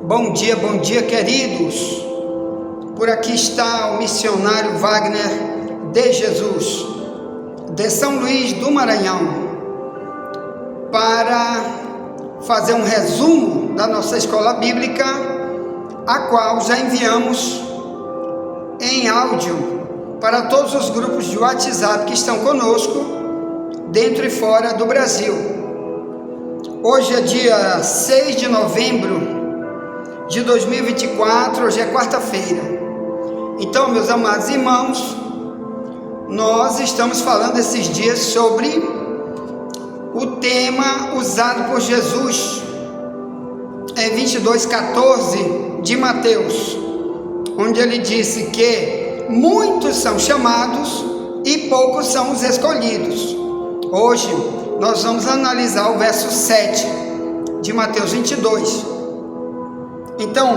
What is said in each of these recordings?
Bom dia, queridos. Por aqui está o missionário Wagner de Jesus, de São Luís do Maranhão, para fazer um resumo da nossa escola bíblica, a qual já enviamos em áudio para todos os grupos de WhatsApp que estão conosco, dentro e fora do Brasil. Hoje é dia 6 de novembro de 2024, hoje é quarta-feira. Então, meus amados irmãos, nós estamos falando esses dias sobre o tema usado por Jesus em 22:14 de Mateus, onde ele disse que muitos são chamados e poucos são os escolhidos. Hoje nós vamos analisar o verso 7 de Mateus 22. Então,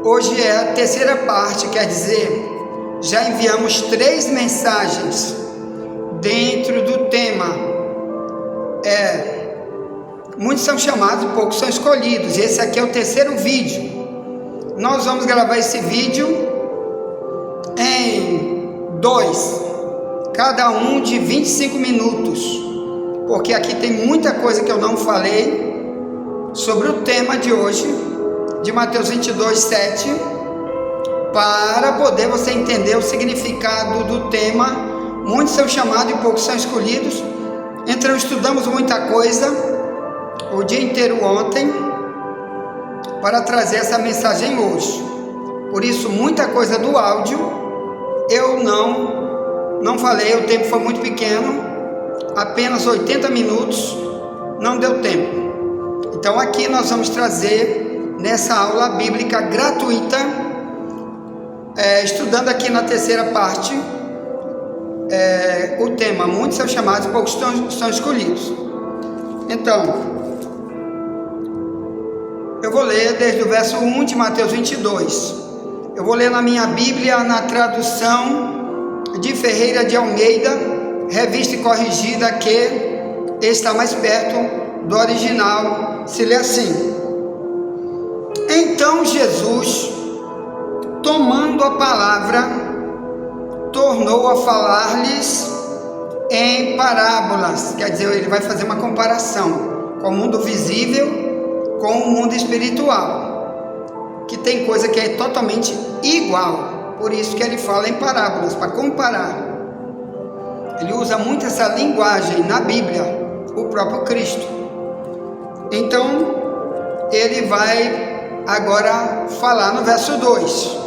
hoje é a terceira parte, quer dizer, já enviamos 3 mensagens dentro do tema. Muitos são chamados e poucos são escolhidos. Esse aqui é o terceiro vídeo. Nós vamos gravar esse vídeo em 2, cada um de 25 minutos, porque aqui tem muita coisa que eu não falei sobre o tema de hoje, de Mateus 22:7, para poder você entender o significado do tema. Muitos são chamados e poucos são escolhidos. Então estudamos muita coisa o dia inteiro ontem para trazer essa mensagem hoje. Por isso, muita coisa do áudio eu não falei, o tempo foi muito pequeno, apenas 80 minutos, não deu tempo. Então aqui nós vamos trazer nessa aula bíblica gratuita, estudando aqui na terceira parte, o tema, muitos são chamados, poucos são escolhidos. Então, eu vou ler desde o verso 1 de Mateus 22. Eu vou ler na minha Bíblia, na tradução de Ferreira de Almeida, revista e corrigida, que está mais perto do original. Se lê assim: Então Jesus, tomando a palavra, tornou a falar-lhes em parábolas. Quer dizer, ele vai fazer uma comparação com o mundo visível com o mundo espiritual, que tem coisa que é totalmente igual. Por isso que ele fala em parábolas, para comparar. Ele usa muito essa linguagem na Bíblia, o próprio Cristo. Então, ele vai agora falar no verso 2.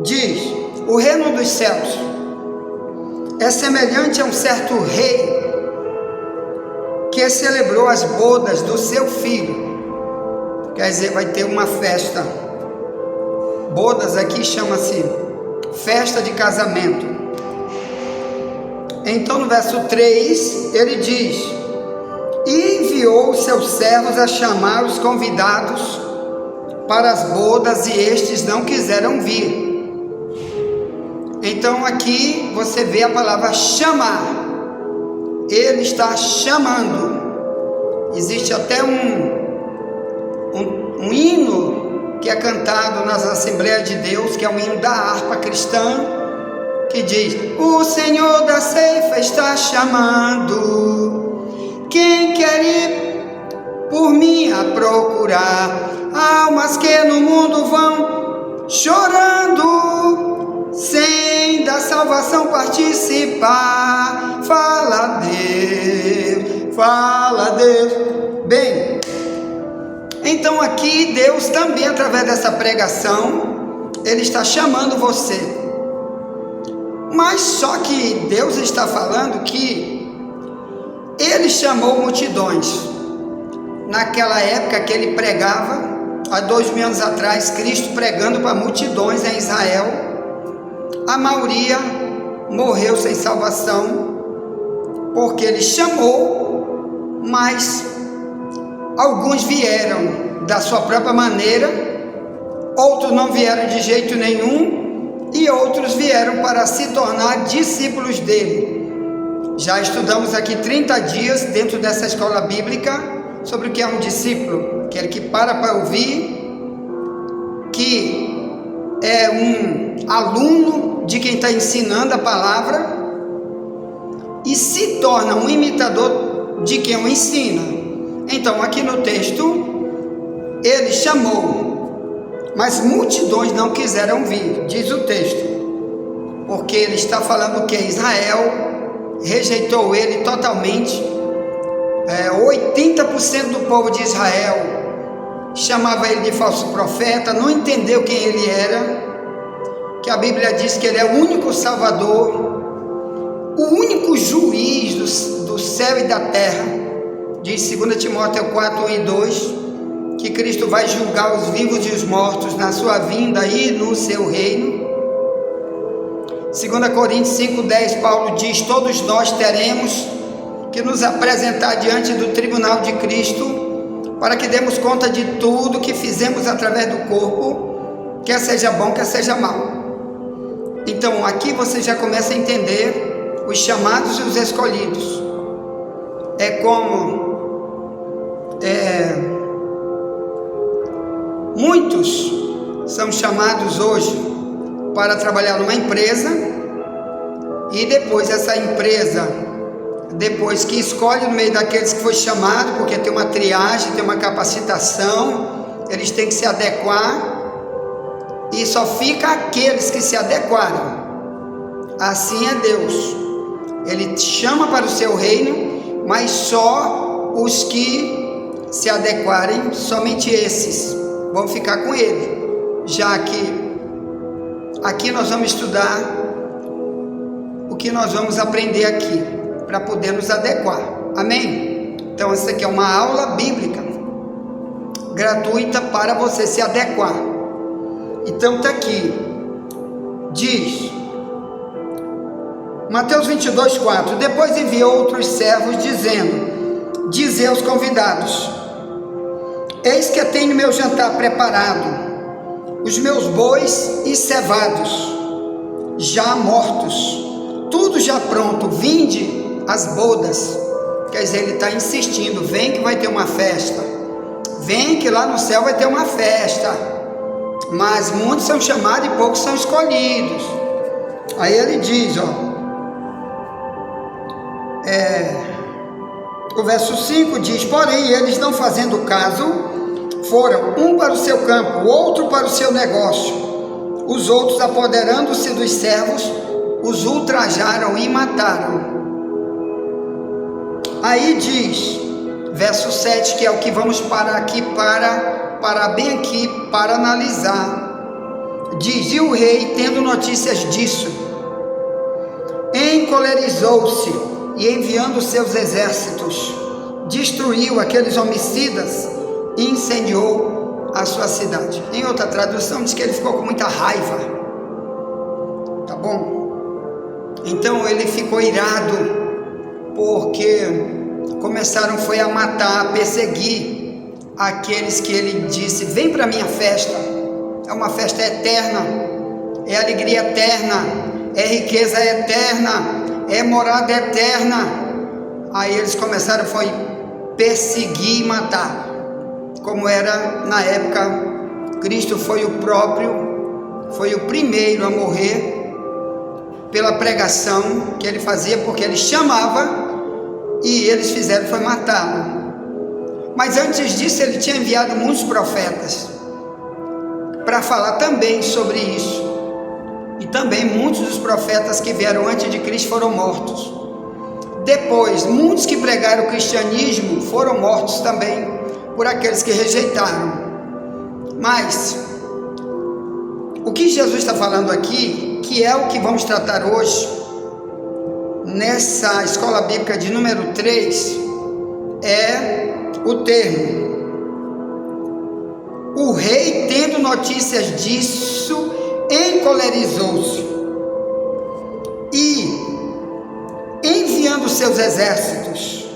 Diz: o reino dos céus é semelhante a um certo rei que celebrou as bodas do seu filho. Quer dizer, vai ter uma festa. Bodas aqui chama-se festa de casamento. Então no verso 3 ele diz: e enviou os seus servos a chamar os convidados para as bodas, e estes não quiseram vir. Então aqui você vê a palavra chamar. Ele está chamando. Existe até um hino que é cantado nas Assembleias de Deus, que é um hino da harpa cristã, que diz: o Senhor da ceifa está chamando, quem quer ir por mim a procurar, almas que no mundo vão chorando, sem da salvação participar. Fala Deus, fala Deus. Bem, então aqui Deus também, através dessa pregação, ele está chamando você. Mas só que Deus está falando que ele chamou multidões. Naquela época que ele pregava, há 2000 anos atrás, Cristo pregando para multidões em Israel, a maioria morreu sem salvação, porque ele chamou, mas alguns vieram da sua própria maneira, outros não vieram de jeito nenhum, e outros vieram para se tornar discípulos dele. Já estudamos aqui 30 dias dentro dessa escola bíblica sobre o que é um discípulo. aquele que para ouvir, que é um aluno de quem está ensinando a palavra e se torna um imitador de quem o ensina. Então, aqui no texto, ele chamou, mas multidões não quiseram vir, diz o texto, porque ele está falando que Israel rejeitou ele totalmente. 80% do povo de Israel chamava ele de falso profeta, não entendeu quem ele era, que a Bíblia diz que ele é o único Salvador, o único juiz do céu e da terra. Diz 2 Timóteo 4, 1 e 2, que Cristo vai julgar os vivos e os mortos na sua vinda e no seu reino. 2 Coríntios 5, 10, Paulo diz: todos nós teremos que nos apresentar diante do tribunal de Cristo, para que demos conta de tudo que fizemos através do corpo, quer seja bom, quer seja mal. Então aqui você já começa a entender os chamados e os escolhidos. É como muitos são chamados hoje para trabalhar numa empresa, e depois essa empresa, depois que escolhe no meio daqueles que foi chamado, porque tem uma triagem, tem uma capacitação, eles têm que se adequar, e só fica aqueles que se adequaram. Assim é Deus, Ele chama para o seu reino, mas só os que se adequarem, somente esses vão ficar com Ele. Já que aqui nós vamos estudar o que nós vamos aprender aqui, para poder nos adequar, amém? Então essa aqui é uma aula bíblica, gratuita para você se adequar. Então está aqui, diz, Mateus 22, 4, depois enviou outros servos dizendo, dize aos convidados, eis que tenho meu jantar preparado, os meus bois e cevados, já mortos, tudo já pronto, vinde as bodas. Quer dizer, ele está insistindo, vem que vai ter uma festa, vem que lá no céu vai ter uma festa, mas muitos são chamados e poucos são escolhidos. Aí ele diz, o verso 5 diz, porém eles não fazendo caso, foram um para o seu campo, o outro para o seu negócio, os outros apoderando-se dos servos, os ultrajaram e mataram. Aí diz, verso 7, que é o que vamos parar aqui, parar bem aqui para analisar. Diz, e o rei, tendo notícias disso, encolerizou-se e enviando seus exércitos, destruiu aqueles homicidas e incendiou a sua cidade. Em outra tradução diz que ele ficou com muita raiva, tá bom? Então ele ficou irado, porque começaram foi a matar, a perseguir aqueles que ele disse, vem para a minha festa, é uma festa eterna, é alegria eterna, é riqueza eterna, é morada eterna. Aí eles começaram foi perseguir e matar, como era na época. Cristo foi o primeiro a morrer pela pregação que ele fazia, porque ele chamava e eles fizeram foi matá-lo. Mas antes disso ele tinha enviado muitos profetas para falar também sobre isso, e também muitos dos profetas que vieram antes de Cristo foram mortos. Depois muitos que pregaram o cristianismo foram mortos também por aqueles que rejeitaram. Mas o que Jesus está falando aqui, que é o que vamos tratar hoje nessa escola bíblica de número 3, é o termo, o rei, tendo notícias disso, encolerizou-se e, enviando seus exércitos,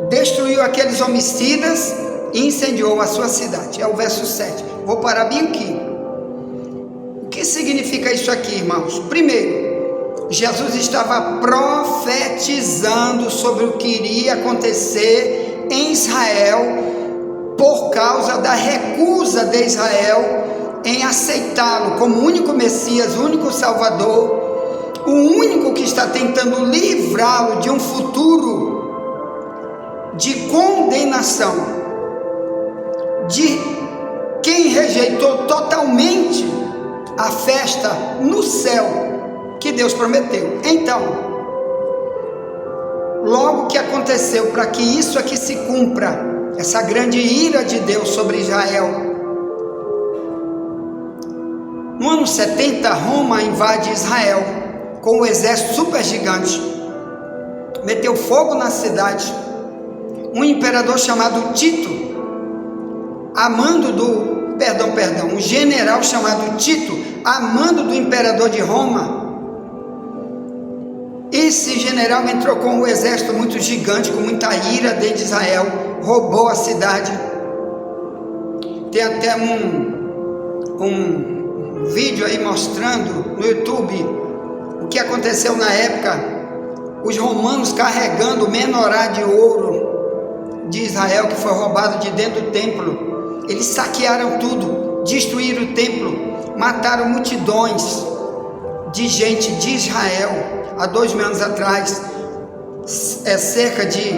destruiu aqueles homicidas e incendiou a sua cidade. É o verso 7. Vou parar bem aqui. O que significa isso aqui, irmãos? Primeiro, Jesus estava profetizando sobre o que iria acontecer em Israel por causa da recusa de Israel em aceitá-lo como único Messias, único Salvador, o único que está tentando livrá-lo de um futuro de condenação, de quem rejeitou totalmente a festa no céu que Deus prometeu. Então, logo que aconteceu para que isso aqui se cumpra, essa grande ira de Deus sobre Israel, no ano 70, Roma invade Israel com um exército super gigante, meteu fogo na cidade. Um imperador chamado Tito, um general chamado Tito, amando do imperador de Roma. Esse general entrou com um exército muito gigante, com muita ira dentro de Israel, roubou a cidade. Tem até um vídeo aí mostrando no YouTube o que aconteceu na época, os romanos carregando o menorá de ouro de Israel, que foi roubado de dentro do templo. Eles saquearam tudo, destruíram o templo, mataram multidões de gente de Israel há 2000 anos atrás, cerca de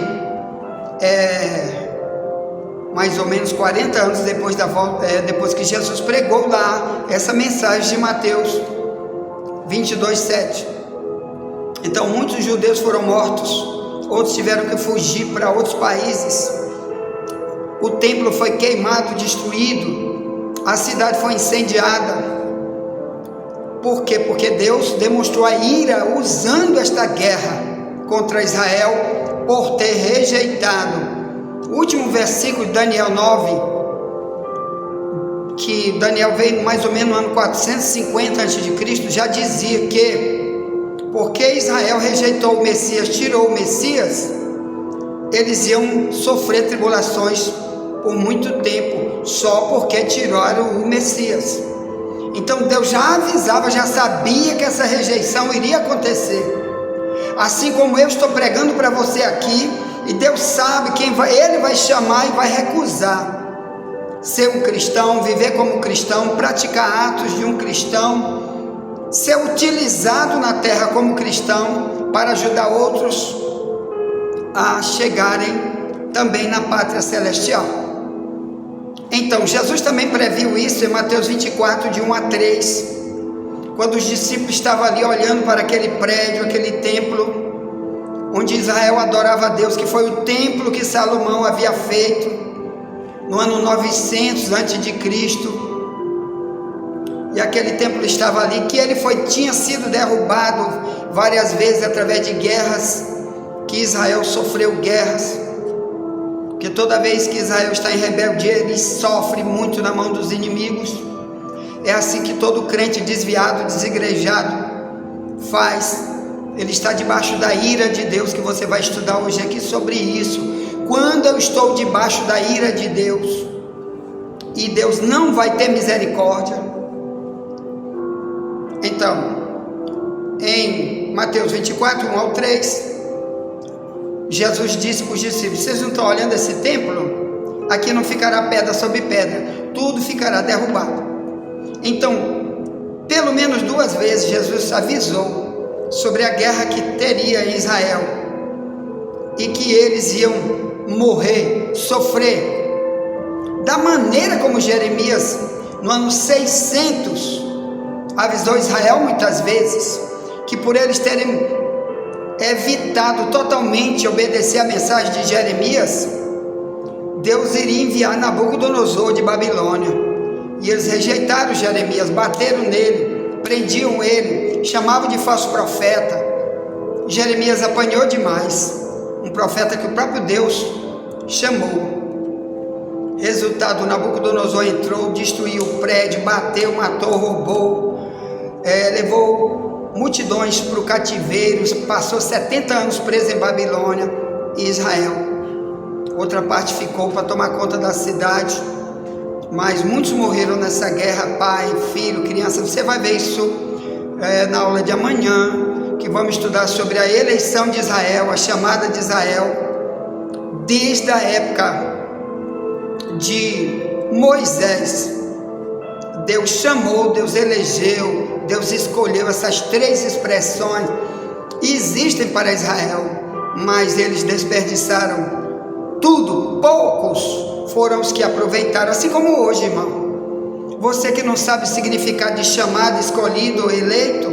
mais ou menos 40 anos depois da volta, depois que Jesus pregou lá essa mensagem de Mateus 22:7. Então muitos judeus foram mortos, outros tiveram que fugir para outros países. O templo foi queimado, destruído, a cidade foi incendiada. Por quê? Porque Deus demonstrou a ira usando esta guerra contra Israel por ter rejeitado. O último versículo de Daniel 9, que Daniel veio mais ou menos no ano 450 a.C., já dizia que porque Israel rejeitou o Messias, tirou o Messias, eles iam sofrer tribulações por muito tempo, só porque tiraram o Messias. Então Deus já avisava, já sabia que essa rejeição iria acontecer. Assim como eu estou pregando para você aqui, e Deus sabe quem Ele vai chamar e vai recusar ser um cristão, viver como cristão, praticar atos de um cristão, ser utilizado na terra como cristão para ajudar outros a chegarem também na pátria celestial. Então Jesus também previu isso em Mateus 24, de 1 a 3, quando os discípulos estavam ali olhando para aquele prédio, aquele templo onde Israel adorava a Deus, que foi o templo que Salomão havia feito no ano 900 a.C., e aquele templo estava ali, que ele tinha sido derrubado várias vezes através de guerras, que Israel sofreu guerras, porque toda vez que Israel está em rebeldia, ele sofre muito na mão dos inimigos. É assim que todo crente desviado, desigrejado faz. Ele está debaixo da ira de Deus, que você vai estudar hoje aqui sobre isso. Quando eu estou debaixo da ira de Deus, e Deus não vai ter misericórdia. Então, em Mateus 24, 1 ao 3, Jesus disse para os discípulos: vocês não estão olhando esse templo? Aqui não ficará pedra sobre pedra, tudo ficará derrubado. Então, pelo menos 2 vezes Jesus avisou sobre a guerra que teria em Israel, e que eles iam morrer, sofrer, da maneira como Jeremias, no ano 600, avisou Israel muitas vezes, que por eles terem evitado totalmente obedecer a mensagem de Jeremias, Deus iria enviar Nabucodonosor de Babilônia, e eles rejeitaram Jeremias, bateram nele, prendiam ele, chamavam de falso profeta. Jeremias apanhou demais, um profeta que o próprio Deus chamou. Resultado, Nabucodonosor entrou, destruiu o prédio, bateu, matou, roubou, levou multidões para o cativeiro, passou 70 anos preso em Babilônia e Israel. Outra parte ficou para tomar conta da cidade, mas muitos morreram nessa guerra, pai, filho, criança. Você vai ver isso na aula de amanhã, que vamos estudar sobre a eleição de Israel, a chamada de Israel, desde a época de Moisés, Deus chamou, Deus elegeu, Deus escolheu. Essas 3 expressões existem para Israel, mas eles desperdiçaram tudo. Poucos foram os que aproveitaram, assim como hoje, irmão. Você que não sabe o significado de chamado, escolhido ou eleito,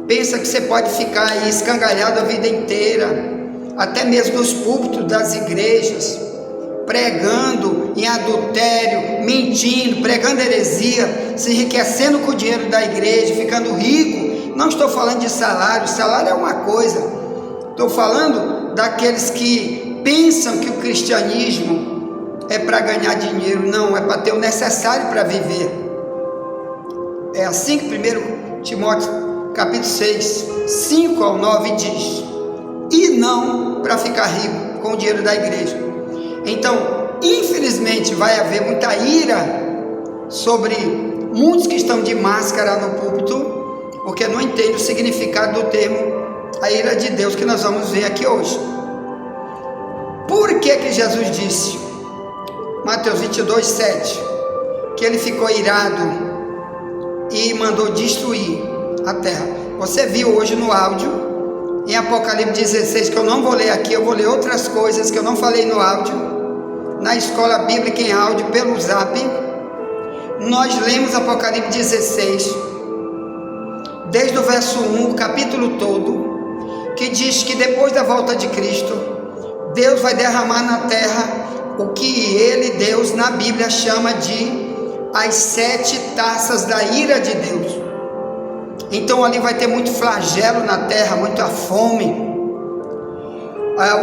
pensa que você pode ficar aí escangalhado a vida inteira, até mesmo nos púlpitos das igrejas, pregando em adultério, mentindo, pregando heresia, se enriquecendo com o dinheiro da igreja, ficando rico. Não estou falando de salário, salário é uma coisa, estou falando daqueles que pensam que o cristianismo é para ganhar dinheiro. Não, é para ter o necessário para viver. É assim que 1 Timóteo capítulo 6, 5 ao 9 diz, e não para ficar rico com o dinheiro da igreja. Então, infelizmente, vai haver muita ira sobre muitos que estão de máscara no púlpito, porque não entendem o significado do termo a ira de Deus, que nós vamos ver aqui hoje. Por que Jesus disse, Mateus 22, 7, que ele ficou irado e mandou destruir a terra? Você viu hoje no áudio, em Apocalipse 16, que eu não vou ler aqui, eu vou ler outras coisas que eu não falei no áudio, na escola bíblica em áudio, pelo zap. Nós lemos Apocalipse 16, desde o verso 1, o capítulo todo, que diz que depois da volta de Cristo, Deus vai derramar na terra o que ele, Deus, na Bíblia chama de as 7 taças da ira de Deus. Então ali vai ter muito flagelo na terra, muita fome.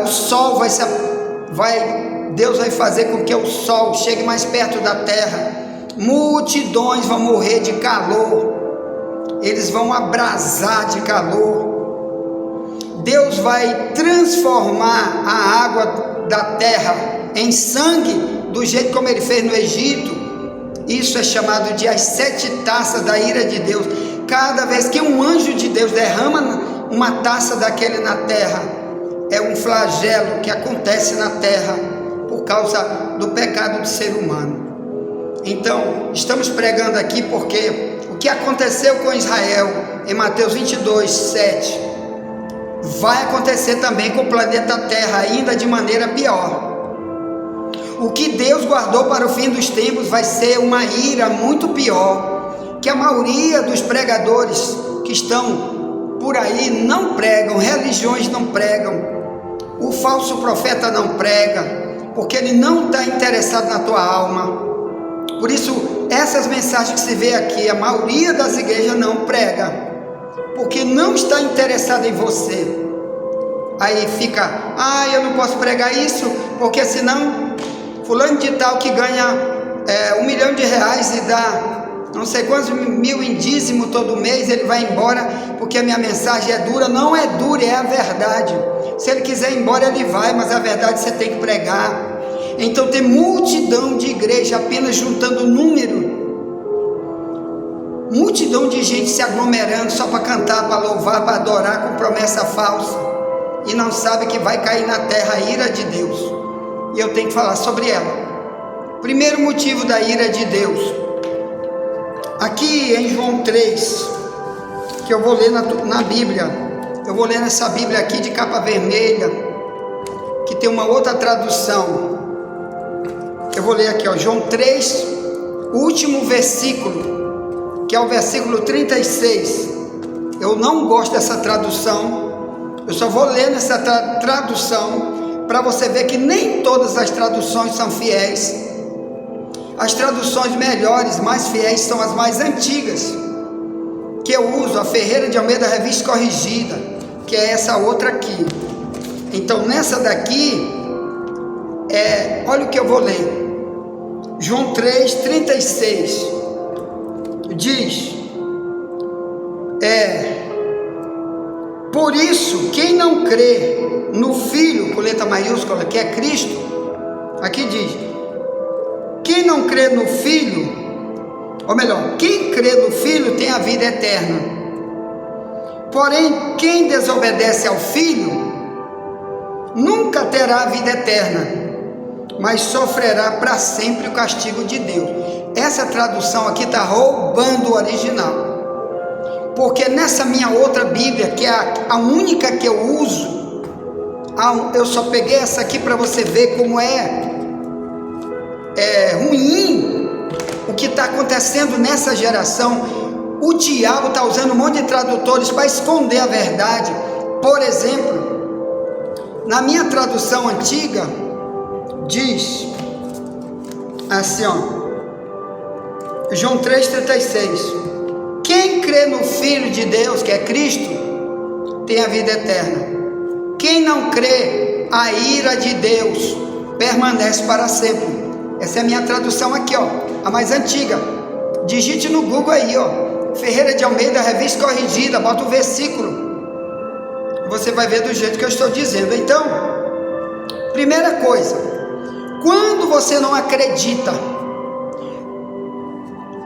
O sol Deus vai fazer com que o sol chegue mais perto da terra. Multidões vão morrer de calor, eles vão abrasar de calor. Deus vai transformar a água da terra em sangue, do jeito como ele fez no Egito. Isso é chamado de as 7 taças da ira de Deus. Cada vez que um anjo de Deus derrama uma taça daquele na terra, é um flagelo que acontece na terra por causa do pecado do ser humano. Então, estamos pregando aqui porque o que aconteceu com Israel em Mateus 22, 7, vai acontecer também com o planeta Terra, ainda de maneira pior. O que Deus guardou para o fim dos tempos vai ser uma ira muito pior, que a maioria dos pregadores que estão por aí não pregam, religiões não pregam, o falso profeta não prega, porque ele não está interessado na tua alma. Por isso, essas mensagens que se vê aqui, a maioria das igrejas não prega, porque não está interessado em você. Aí fica, eu não posso pregar isso, porque senão fulano de tal que ganha R$1 milhão e dá não sei quantos mil em dízimo todo mês, ele vai embora porque a minha mensagem é dura. Não é dura, é a verdade. Se ele quiser ir embora, ele vai, mas a verdade você tem que pregar. Então tem multidão de igreja apenas juntando número, multidão de gente se aglomerando só para cantar, para louvar, para adorar, com promessa falsa, e não sabe que vai cair na terra a ira de Deus. E eu tenho que falar sobre ela. Primeiro motivo da ira de Deus, aqui em João 3, que eu vou ler na Bíblia, eu vou ler nessa Bíblia aqui de capa vermelha, que tem uma outra tradução. Eu vou ler aqui, João 3, o último versículo, que é o versículo 36. Eu não gosto dessa tradução, eu só vou ler nessa tradução, para você ver que nem todas as traduções são fiéis. As traduções melhores, mais fiéis, são as mais antigas, que eu uso, a Ferreira de Almeida Revista Corrigida, que é essa outra aqui. Então nessa daqui, olha o que eu vou ler, João 3, 36, diz, por isso, quem não crê no Filho, com letra maiúscula, que é Cristo, aqui diz, quem não crê no Filho, ou melhor, quem crê no Filho tem a vida eterna. Porém, quem desobedece ao Filho, nunca terá a vida eterna, mas sofrerá para sempre o castigo de Deus. Essa tradução aqui está roubando o original, porque nessa minha outra Bíblia, que é a única que eu uso, eu só peguei essa aqui para você ver como é ruim o que está acontecendo nessa geração. O diabo está usando um monte de tradutores para esconder a verdade. Por exemplo, na minha tradução antiga, diz assim, João 3,36: quem crê no Filho de Deus, que é Cristo, tem a vida eterna. Quem não crê, a ira de Deus permanece para sempre. Essa é a minha tradução aqui, a mais antiga. Digite no Google aí, Ferreira de Almeida, revista corrigida, bota o versículo, você vai ver do jeito que eu estou dizendo. Então, primeira coisa, quando você não acredita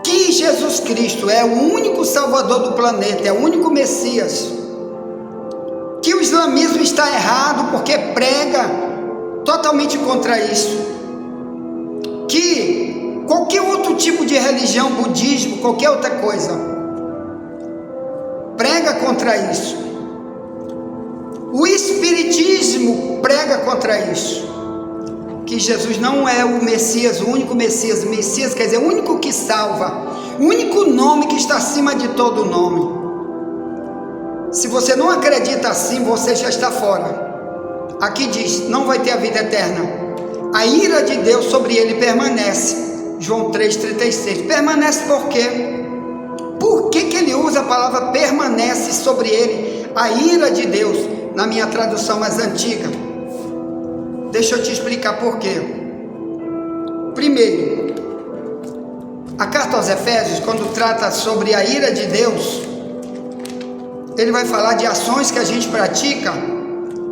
que Jesus Cristo é o único Salvador do planeta, é o único Messias, que o islamismo está errado porque prega totalmente contra isso, que qualquer outro tipo de religião, budismo, qualquer outra coisa, prega contra isso, o espiritismo prega contra isso, que Jesus não é o Messias, o único Messias. Messias quer dizer o único que salva, o único nome que está acima de todo nome. Se você não acredita assim, você já está fora. Aqui diz, não vai ter a vida eterna, a ira de Deus sobre ele permanece. João 3,36, permanece por quê? Por que ele usa a palavra permanece sobre ele, a ira de Deus, na minha tradução mais antiga? Deixa eu te explicar por quê. Primeiro, a carta aos Efésios, quando trata sobre a ira de Deus, ele vai falar de ações que a gente pratica,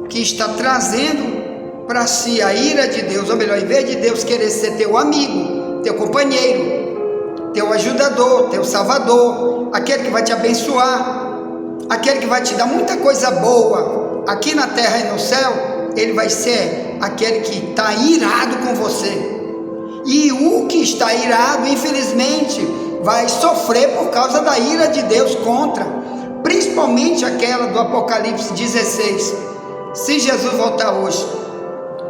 que está trazendo para si a ira de Deus, ou melhor, em vez de Deus querer ser teu amigo, teu companheiro, teu ajudador, teu salvador, aquele que vai te abençoar, aquele que vai te dar muita coisa boa aqui na terra e no céu, ele vai ser aquele que está irado com você. E o que está irado, infelizmente, vai sofrer por causa da ira de Deus contra, principalmente aquela do Apocalipse 16. Se Jesus voltar hoje,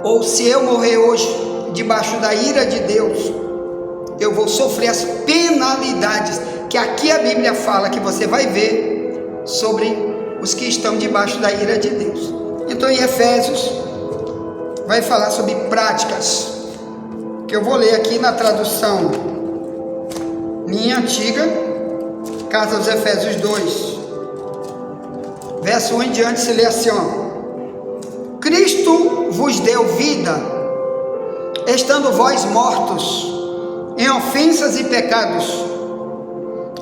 ou se eu morrer hoje debaixo da ira de Deus, eu vou sofrer as penalidades que aqui a Bíblia fala, que você vai ver sobre os que estão debaixo da ira de Deus. Então, em Efésios vai falar sobre práticas, que eu vou ler aqui na tradução minha antiga, carta aos Efésios 2, verso 1 em diante, se lê assim, Cristo vos deu vida, estando vós mortos em ofensas e pecados,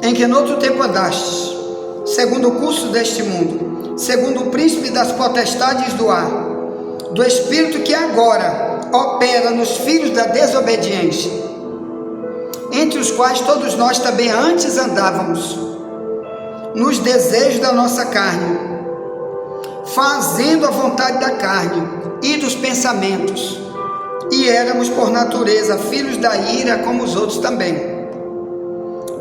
em que noutro tempo andastes, segundo o curso deste mundo, segundo o príncipe das potestades do ar, do espírito que agora opera nos filhos da desobediência, entre os quais todos nós também antes andávamos, nos desejos da nossa carne, fazendo a vontade da carne e dos pensamentos, e éramos por natureza filhos da ira como os outros também.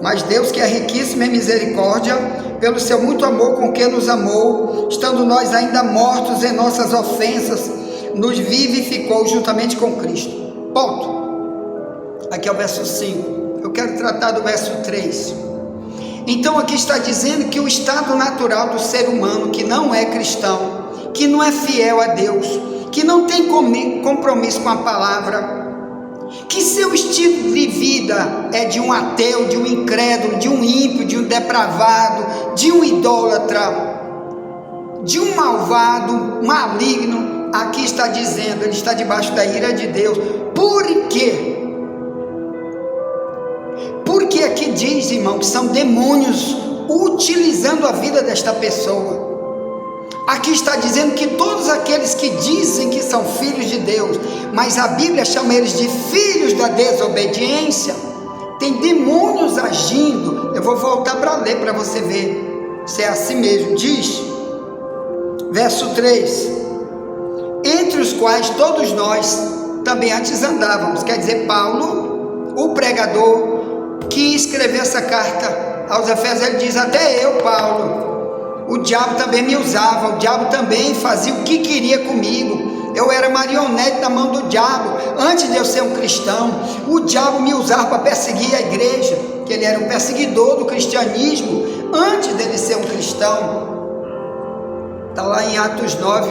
Mas Deus, que é riquíssimo em misericórdia, pelo seu muito amor com que nos amou, estando nós ainda mortos em nossas ofensas, nos vivificou juntamente com Cristo. Ponto. Aqui é o verso 5. Eu quero tratar do verso 3. Então aqui está dizendo que o estado natural do ser humano que não é cristão, que não é fiel a Deus, que não tem compromisso com a palavra, que seu estilo de vida é de um ateu, de um incrédulo, de um ímpio, de um depravado, de um idólatra, de um malvado, maligno. Aqui está dizendo, ele está debaixo da ira de Deus. Por quê? Porque aqui diz, irmão, que são demônios utilizando a vida desta pessoa. Aqui está dizendo que todos aqueles que dizem que são filhos de Deus, mas a Bíblia chama eles de filhos da desobediência, tem demônios agindo. Eu vou voltar para ler para você ver se é assim mesmo. Diz, verso 3: entre os quais todos nós também antes andávamos. Quer dizer, Paulo, o pregador, que escreveu essa carta aos Efésios, ele diz: até eu, Paulo, o diabo também me usava, o diabo também fazia o que queria comigo. Eu era marionete na mão do diabo, antes de eu ser um cristão. O diabo me usava para perseguir a igreja, que ele era um perseguidor do cristianismo, antes dele ser um cristão. Está lá em Atos 9,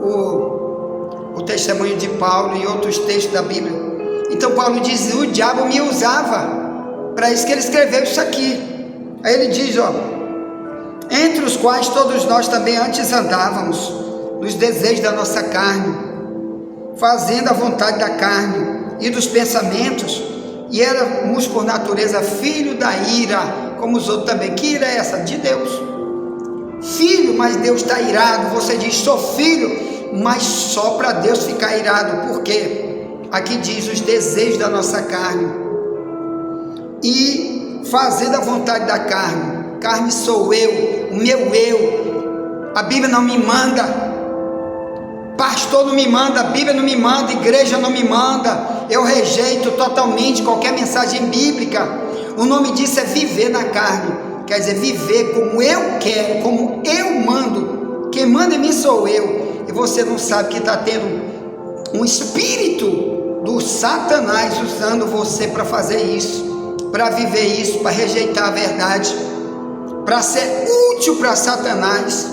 o testemunho de Paulo e outros textos da Bíblia. Então Paulo diz: o diabo me usava, para isso que ele escreveu isso aqui. Aí ele diz, ó: entre os quais todos nós também antes andávamos, nos desejos da nossa carne, fazendo a vontade da carne e dos pensamentos, e éramos por natureza filho da ira, como os outros também. Que ira é essa? De Deus. Filho, mas Deus está irado. Você diz: sou filho, mas só para Deus ficar irado. Por quê? Aqui diz: os desejos da nossa carne, e fazendo a vontade da carne. Carne sou eu, o meu eu. A Bíblia não me manda, pastor não me manda, a Bíblia não me manda, igreja não me manda. Eu rejeito totalmente qualquer mensagem bíblica. O nome disso é viver na carne. Quer dizer, viver como eu quero, como eu mando. Quem manda em mim sou eu. E você não sabe que está tendo um espírito do Satanás usando você para fazer isso, para viver isso, para rejeitar a verdade, para ser útil para Satanás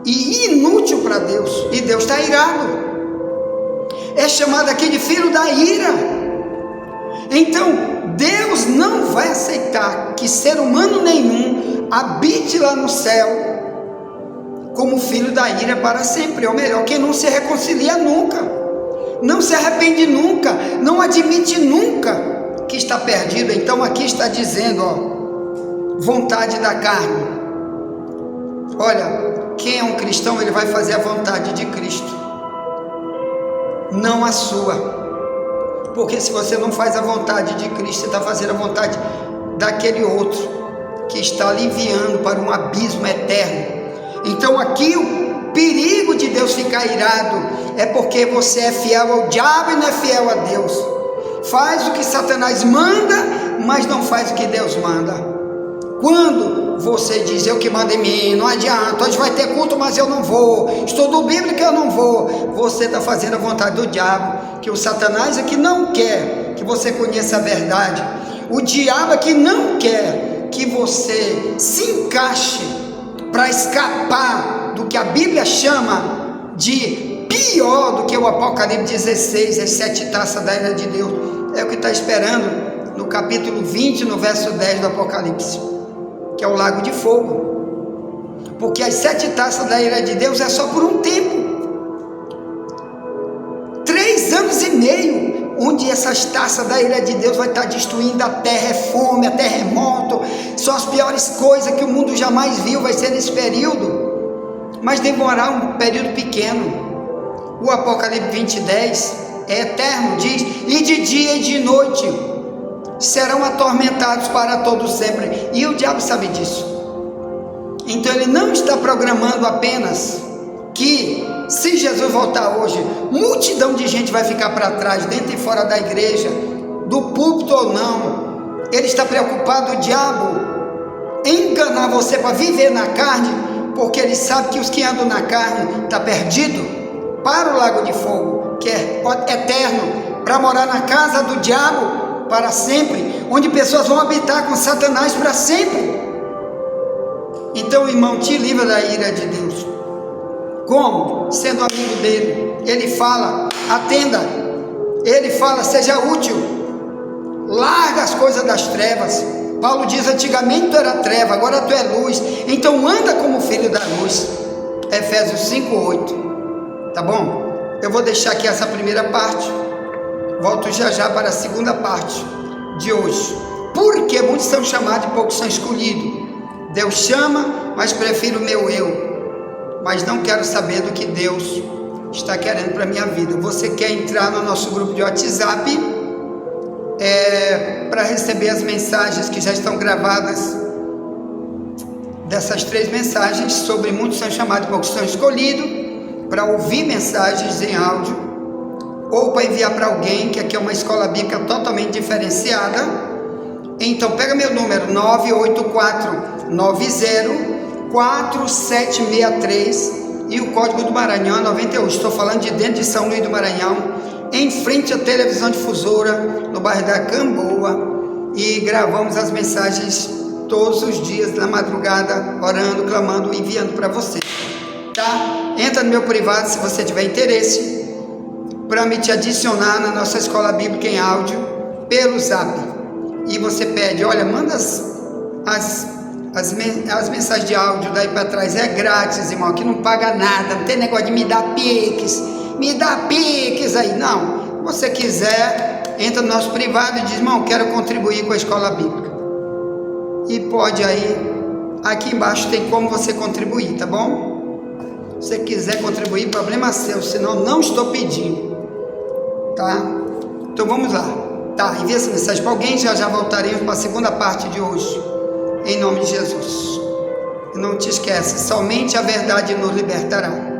e inútil para Deus. E Deus está irado. É chamado aqui de filho da ira. Então Deus não vai aceitar que ser humano nenhum habite lá no céu como filho da ira para sempre. Ou melhor, quem não se reconcilia nunca, não se arrepende nunca, não admite nunca que está perdido. Então aqui está dizendo, ó, vontade da carne. Olha, quem é um cristão, ele vai fazer a vontade de Cristo, não a sua. Porque se você não faz a vontade de Cristo, você está fazendo a vontade daquele outro que está lhe enviando para um abismo eterno. Então aqui o perigo de Deus ficar irado é porque você é fiel ao diabo e não é fiel a Deus. Faz o que Satanás manda, mas não faz o que Deus manda. Quando você diz: eu que mando em mim, não adianta, hoje vai ter culto, mas eu não vou, estudo bíblico, eu não vou, você está fazendo a vontade do diabo. Que o Satanás é que não quer que você conheça a verdade. O diabo é que não quer que você se encaixe para escapar do que a Bíblia chama de pior do que o Apocalipse 16, as 7 taças da ira de Deus. É o que está esperando no capítulo 20, no verso 10 do Apocalipse, que é o lago de fogo. Porque as 7 taças da ira de Deus é só por um tempo, 3 anos e meio, onde essas taças da ira de Deus vai estar destruindo a terra. É fome, é terremoto, são as piores coisas que o mundo jamais viu, vai ser nesse período, mas demorar um período pequeno. O Apocalipse 20, 10 é eterno, diz: e de dia e de noite serão atormentados para todo sempre. E o diabo sabe disso. Então ele não está programando apenas que, se Jesus voltar hoje, multidão de gente vai ficar para trás, dentro e fora da igreja, do púlpito ou não. Ele está preocupado, o diabo, em enganar você para viver na carne, porque ele sabe que os que andam na carne estão perdidos para o lago de fogo, que é eterno, para morar na casa do diabo para sempre, onde pessoas vão habitar com Satanás para sempre. Então, irmão, te livra da ira de Deus. Como? Sendo amigo dele. Ele fala: atenda. Ele fala: seja útil, larga as coisas das trevas. Paulo diz: antigamente tu era treva, agora tu é luz, então anda como filho da luz. Efésios 5:8. Tá bom? Eu vou deixar aqui essa primeira parte, volto já para a segunda parte de hoje. Porque muitos são chamados e poucos são escolhidos. Deus chama, mas prefiro o meu eu, mas não quero saber do que Deus está querendo para a minha vida. Você quer entrar no nosso grupo de WhatsApp para receber as mensagens que já estão gravadas, dessas 3 mensagens sobre muitos são chamados e poucos são escolhidos, para ouvir mensagens em áudio, ou para enviar para alguém, que aqui é uma escola bíblica totalmente diferenciada. Então pega meu número 984904763 e o código do Maranhão é 91. Estou falando de dentro de São Luís do Maranhão, em frente à televisão difusora, no bairro da Camboa, e gravamos as mensagens todos os dias na madrugada, orando, clamando, enviando para você, tá? Entra no meu privado se você tiver interesse, para me te adicionar na nossa escola bíblica em áudio pelo Zap, e você pede, olha, manda as mensagens de áudio daí para trás, é grátis, irmão, aqui não paga nada, não tem negócio de me dar piques aí, não. Se você quiser, entra no nosso privado e diz, irmão, quero contribuir com a escola bíblica, e pode aí, aqui embaixo tem como você contribuir, tá bom? Se você quiser contribuir, problema seu, senão não estou pedindo, tá? Então vamos lá, tá? Envia essa mensagem para alguém, já voltaremos para a segunda parte de hoje, em nome de Jesus. E não te esquece, somente a verdade nos libertará.